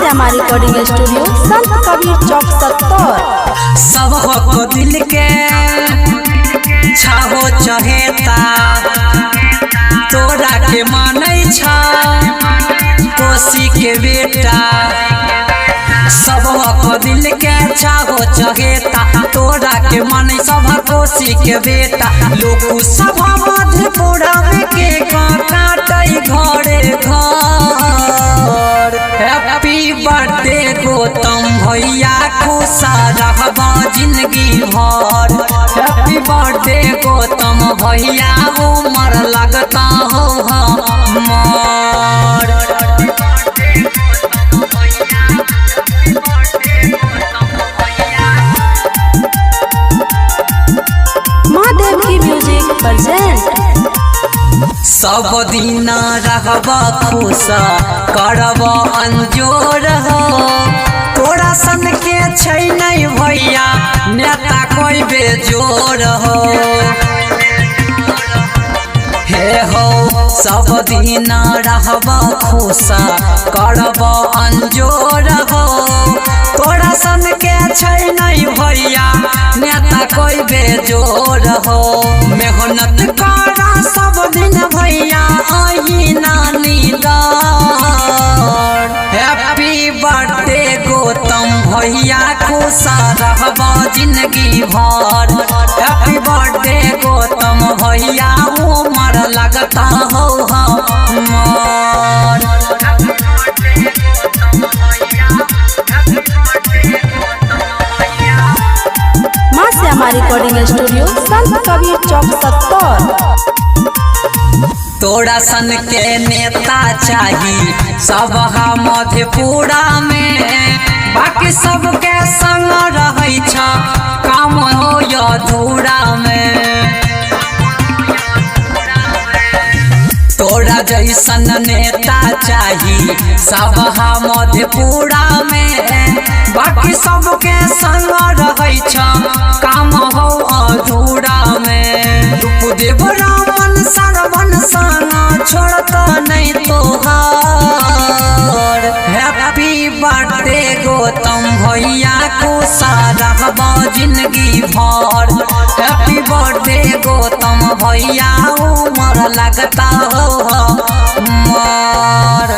हमारी recording studio संत कबीर चौक 70। सब को दिल के छाहो चहेता तोरा के मानै छ कोसी के बेटा। सब को दिल के छाहो चहेता तोरा के मानै सब कोसी के बेटा। लोग सब मधेपुरा में के काटै घरे घर। हैप्पी बर्थडे गौतम भैया खुशा रहबा जिंदगी भर। हैप्पी बर्थडे गौतम भैया उमर लगता हो हमार। महादेव की म्यूजिक प्रेजेंट। सब दिन रहब खुश करब अंजोर हो। तोरा सन के छै नहीं भैया नेता कोई बेजोर हो। हे हो सब दिन रहब खुश करब अंजोर हो। तोरा सन के छै नहीं भैया नेता कोई बेजोर हो। मेहनत करा सब दिन भैया आई नानी दार। हैप्पी बर्थडे गौतम भैया खुशा रहबा जिंदगी भर। हैप्पी बर्थडे गौतम भैया उमर लगता हो हमार। हमारी रिकॉर्डिंग स्टूडियो संत कबीर चौक 70। तोरा सन के नेता चाही सब मधेपुरा में। बाकी सबके संग रहै छ काम हो अधूरा में। तोरा जैसन नेता चाही सब मधेपुरा में। बाकी सबके संग रहै छ काम हो अधूरा में। रूपदेव रामन सरवन साना छोड़ता नहीं तोहार। हैप्पी बर्थडे गौतम भैया खुशा रहबा जिंदगी भर। हैप्पी बर्थडे गौतम भैया उमर लगता हो हमार।